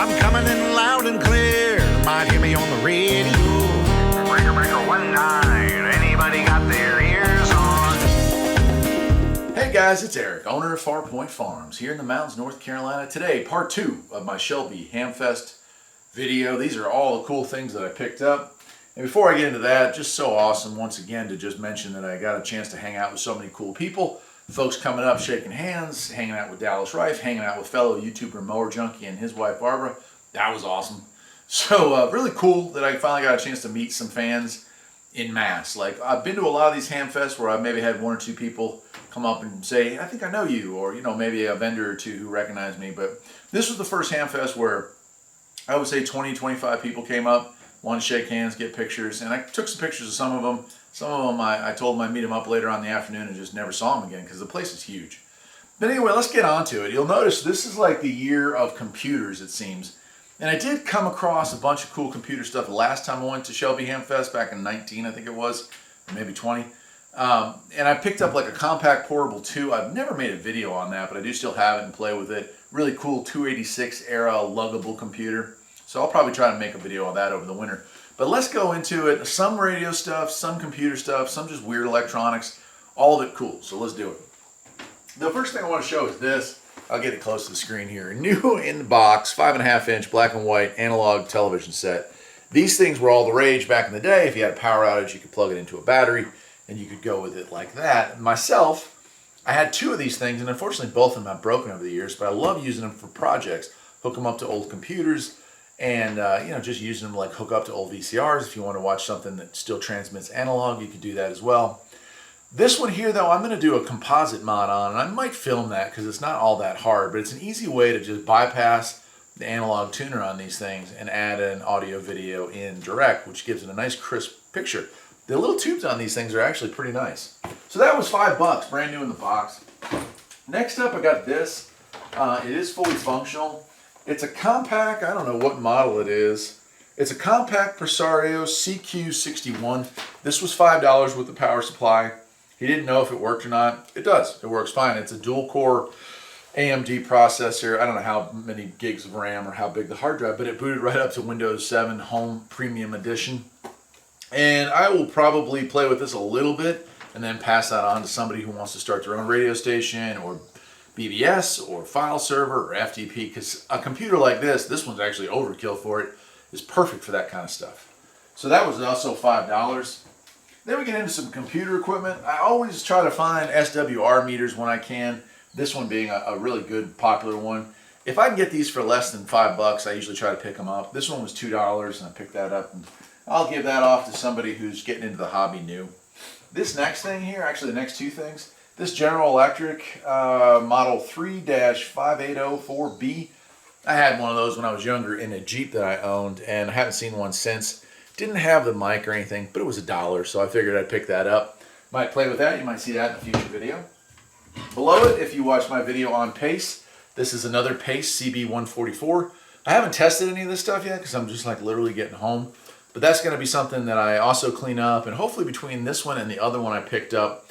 I'm coming in loud and clear. Might hear me on the radio. Breaker, breaker, 19. Anybody got their ears on? Hey guys, it's Eric, owner of Farpoint Farms here in the mountains, North Carolina. Today, part 2 of my Shelby Hamfest video. These are all the cool things that I picked up. And before I get into that, just so awesome once again to just mention that I got a chance to hang out with so many cool people. Folks coming up, shaking hands, hanging out with Dallas Rife, hanging out with fellow YouTuber Mower Junkie and his wife Barbara. That was awesome. So really cool that I finally got a chance to meet some fans in mass. Like, I've been to a lot of these Hamfests where I've maybe had 1 or 2 people come up and say, I think I know you, or maybe a vendor or 2 who recognize me. But this was the first Hamfest where I would say 20, 25 people came up, wanted to shake hands, get pictures, and I took some pictures of some of them. Some of them I told them I'd meet them up later on in the afternoon and just never saw them again because the place is huge. But anyway, let's get on to it. You'll notice this is like the year of computers, it seems. And I did come across a bunch of cool computer stuff the last time I went to Shelby Hamfest back in 19, I think it was, or maybe 20. And I picked up like a Compaq Portable 2. I've never made a video on that, but I do still have it and play with it. Really cool 286 era luggable computer. So I'll probably try to make a video on that over the winter. But let's go into it. Some radio stuff, some computer stuff, some just weird electronics. All of it cool. So let's do it. The first thing I want to show is this. I'll get it close to the screen here. New in the box, 5.5 inch black and white analog television set. These things were all the rage back in the day. If you had a power outage, you could plug it into a battery and you could go with it like that. Myself, I had 2 of these things, and unfortunately both of them have broken over the years, but I love using them for projects. Hook them up to old computers and just using them to like hook up to old VCRs. If you want to watch something that still transmits analog, you can do that as well. This one here, though, I'm going to do a composite mod on, and I might film that because it's not all that hard, but it's an easy way to just bypass the analog tuner on these things and add an audio video in direct, which gives it a nice crisp picture. The little tubes on these things are actually pretty nice. So that was $5, brand new in the box. Next up, I got this. It is fully functional. It's a Compaq, I don't know what model it is. It's a Compaq Presario CQ61. This was $5 with the power supply. He didn't know if it worked or not. It does. It works fine. It's a dual-core AMD processor. I don't know how many gigs of RAM or how big the hard drive, but it booted right up to Windows 7 Home Premium Edition. And I will probably play with this a little bit and then pass that on to somebody who wants to start their own radio station or BBS or file server or FTP, because a computer like this one's actually overkill for it, is perfect for that kind of stuff. So that was also $5. Then we get into some computer equipment. I always try to find SWR meters when I can, this one being a really good popular one. If I can get these for less than $5, I usually try to pick them up. This one was $2 and I picked that up, and I'll give that off to somebody who's getting into the hobby new. This next thing here, actually the next 2 things, this General Electric model 3-5804B. I had one of those when I was younger in a Jeep that I owned, and I haven't seen one since. Didn't have the mic or anything, but it was $1, so I figured I'd pick that up. Might play with that. You might see that in a future video. Below it, if you watch my video on Pace, this is another Pace CB144. I haven't tested any of this stuff yet because I'm just like literally getting home. But that's going to be something that I also clean up, and hopefully between this one and the other one I picked up,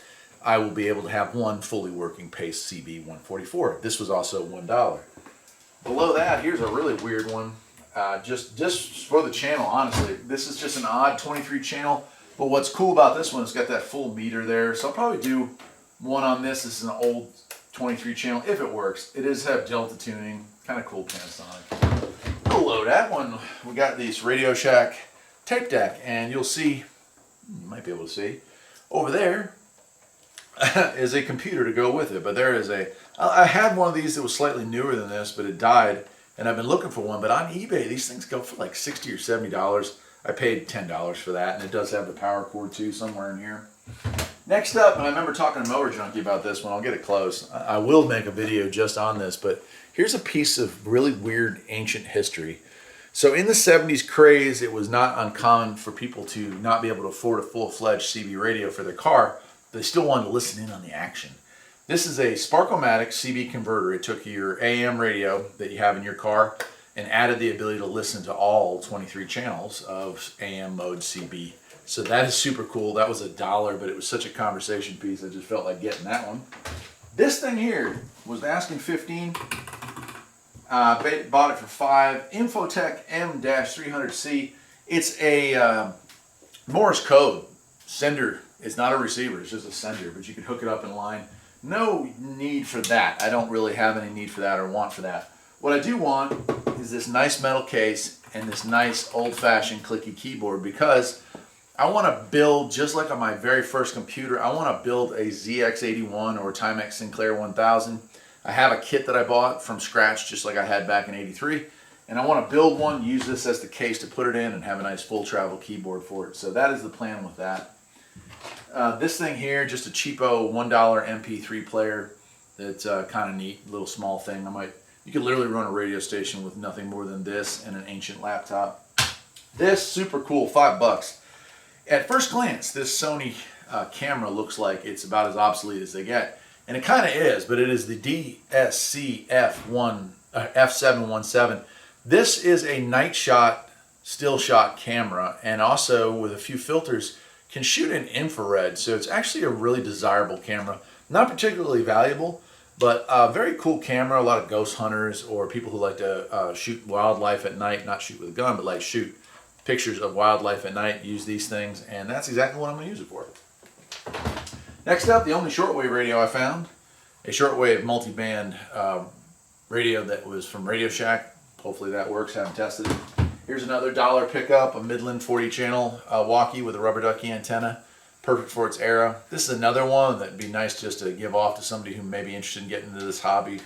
I will be able to have one fully working Pace CB144. This was also $1. Below that, here's a really weird one. Just for the channel, honestly. This is just an odd 23 channel, but what's cool about this one is it's got that full meter there. So I'll probably do one on this. This is an old 23 channel, if it works. It does have Delta tuning, kind of cool Panasonic. Below that one, we got this Radio Shack tape deck, and you'll see, you might be able to see, over there is a computer to go with it. But there is I had one of these that was slightly newer than this, but it died. And I've been looking for one, but on eBay, these things go for like $60 or $70. I paid $10 for that, and it does have the power cord too, somewhere in here. Next up, and I remember talking to Mower Junkie about this one, I'll get it close. I will make a video just on this, but here's a piece of really weird ancient history. So in the 70s craze, it was not uncommon for people to not be able to afford a full-fledged CB radio for their car, but they still wanted to listen in on the action. This is a Sparkomatic CB converter. It took your AM radio that you have in your car and added the ability to listen to all 23 channels of AM mode CB. So that is super cool. That was $1, but it was such a conversation piece, I just felt like getting that one. This thing here was asking $15. Bought it for $5. Infotech M-300C. It's a Morse code sender. It's not a receiver, it's just a sender, but you can hook it up in line. No need for that. I don't really have any need for that or want for that. What I do want is this nice metal case and this nice old-fashioned clicky keyboard, because I want to build, just like on my very first computer, I want to build a ZX81 or Timex Sinclair 1000. I have a kit that I bought from scratch, just like I had back in '83, and I want to build one, use this as the case to put it in, and have a nice full travel keyboard for it. So that is the plan with that. This thing here, just a cheapo $1 MP3 player. It's kind of neat, little small thing. You could literally run a radio station with nothing more than this and an ancient laptop. This, super cool, $5. At first glance, this Sony camera looks like it's about as obsolete as they get. And it kind of is, but it is the DSC F717. This is a night shot, still shot camera, and also with a few filters, can shoot in infrared. So it's actually a really desirable camera. Not particularly valuable, but a very cool camera. A lot of ghost hunters or people who like to shoot wildlife at night, not shoot with a gun, but like shoot pictures of wildlife at night, use these things, and that's exactly what I'm going to use it for. Next up, the only shortwave radio I found, a shortwave multi-band radio that was from Radio Shack. Hopefully that works, haven't tested it. Here's another $1 pickup, a Midland 40 channel walkie with a rubber ducky antenna, perfect for its era. This is another one that'd be nice just to give off to somebody who may be interested in getting into this hobby,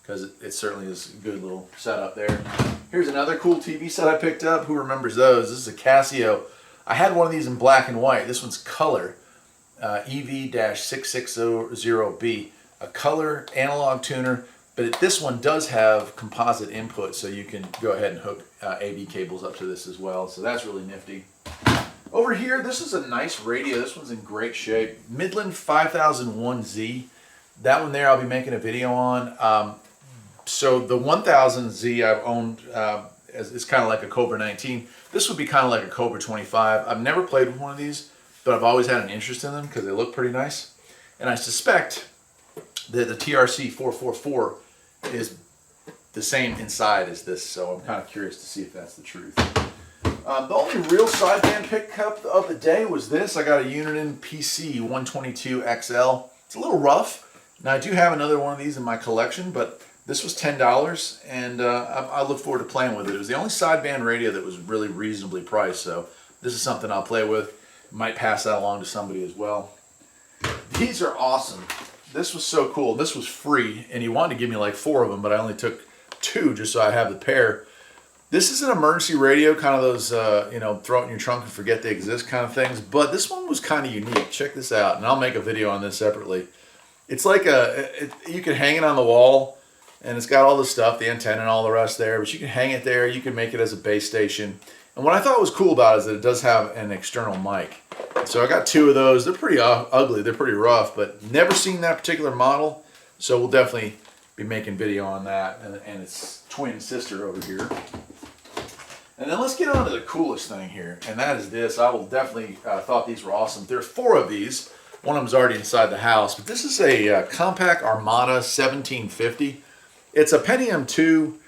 because it certainly is a good little setup there. Here's another cool TV set I picked up. Who remembers those? This is a Casio. I had one of these in black and white. This one's color, EV-6600B, a color analog tuner, but this one does have composite input, so you can go ahead and hook AV cables up to this as well, so that's really nifty. Over here, this is a nice radio. This one's in great shape. Midland 5001Z. That one there I'll be making a video on. So the 1000Z I've owned is kind of like a Cobra 19. This would be kind of like a Cobra 25. I've never played with one of these, but I've always had an interest in them because they look pretty nice. And I suspect that the TRC 444 is the same inside as this, so I'm kind of curious to see if that's the truth. The only real sideband pickup of the day was this. I got a Uniden PC 122 XL. It's a little rough. Now I do have another one of these in my collection, but this was $10, and I look forward to playing with it. It was the only sideband radio that was really reasonably priced, so this is something I'll play with. Might pass that along to somebody as well. These are awesome. This was so cool. This was free, and he wanted to give me like 4 of them, but I only took 2 just so I have the pair. This is an emergency radio, kind of those, throw it in your trunk and forget they exist kind of things, but this one was kind of unique. Check this out, and I'll make a video on this separately. It's like you can hang it on the wall, and it's got all the stuff, the antenna and all the rest there, but you can hang it there, you can make it as a base station. And what I thought was cool about it is that it does have an external mic. So I got 2 of those. They're pretty ugly, they're pretty rough, but never seen that particular model, so we'll definitely be making video on that, and its twin sister over here. And then let's get on to the coolest thing here, and that is this. I will definitely thought these were awesome. There's 4 of these. One of them's already inside the house, but this is a Compaq Armada 1750. It's a Pentium 2,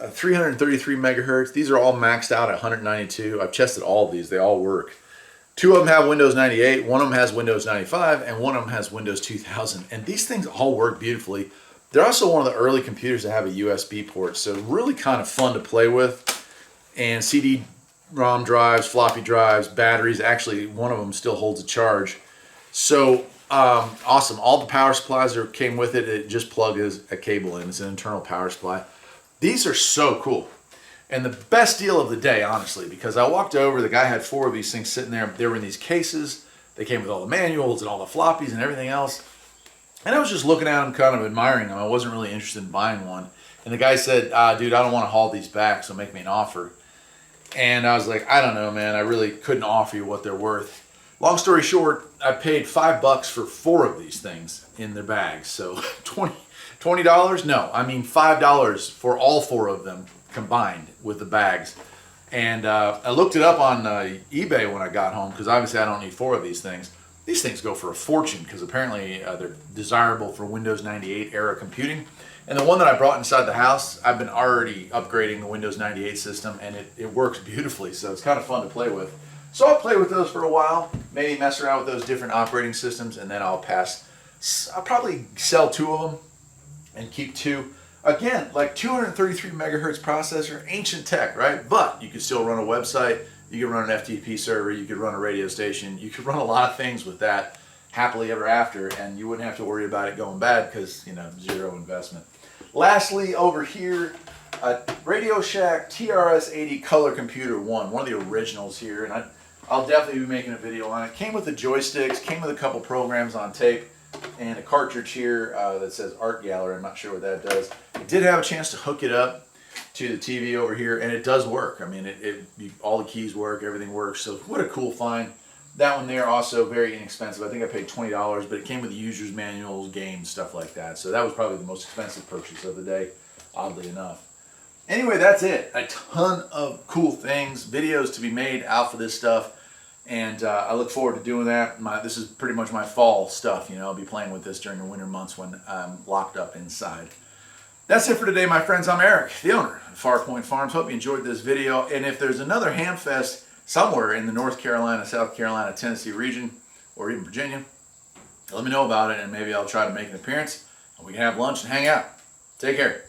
333 megahertz. These are all maxed out at 192. I've tested all of these. They all work. 2 of them have Windows 98, one of them has Windows 95, and one of them has Windows 2000. And these things all work beautifully. They're also one of the early computers that have a USB port, so really kind of fun to play with. And CD-ROM drives, floppy drives, batteries. Actually, one of them still holds a charge. So awesome. All the power supplies came with it. It just plugs a cable in. It's an internal power supply. These are so cool. And the best deal of the day, honestly, because I walked over, the guy had 4 of these things sitting there. They were in these cases. They came with all the manuals and all the floppies and everything else. And I was just looking at them, kind of admiring them. I wasn't really interested in buying one. And the guy said, dude, I don't want to haul these back, so make me an offer. And I was like, I don't know, man. I really couldn't offer you what they're worth. Long story short, I paid $5 for 4 of these things in their bags. So $20? No, I mean $5 for all 4 of them combined with the bags. And I looked it up on eBay when I got home, because obviously I don't need 4 of these things. These things go for a fortune, because apparently they're desirable for Windows 98 era computing. And the one that I brought inside the house, I've been already upgrading the Windows 98 system, and it works beautifully, so it's kind of fun to play with. So I'll play with those for a while, maybe mess around with those different operating systems, and then I'll probably sell 2 of them and keep 2. Again, like 233 megahertz processor, ancient tech, right? But you could still run a website, you could run an FTP server, you could run a radio station, you could run a lot of things with that happily ever after, and you wouldn't have to worry about it going bad because, you know, zero investment. Lastly, over here, a Radio Shack TRS-80 Color Computer 1, one of the originals here, and I'll definitely be making a video on it. Came with the joysticks, came with a couple programs on tape, and a cartridge here that says Art Gallery. I'm not sure what that does. I did have a chance to hook it up to the TV over here, and it does work. I mean, all the keys work, everything works, so what a cool find. That one there also very inexpensive. I think I paid $20, but it came with the user's manuals, games, stuff like that. So that was probably the most expensive purchase of the day, oddly enough. Anyway, that's it. A ton of cool things, videos to be made out for this stuff, and I look forward to doing that. This is pretty much my fall stuff. You know, I'll be playing with this during the winter months when I'm locked up inside. That's it for today, my friends. I'm Eric, the owner of Farpoint Farms. Hope you enjoyed this video, and if there's another Hamfest somewhere in the North Carolina, South Carolina, Tennessee region, or even Virginia, let me know about it, and maybe I'll try to make an appearance, and we can have lunch and hang out. Take care.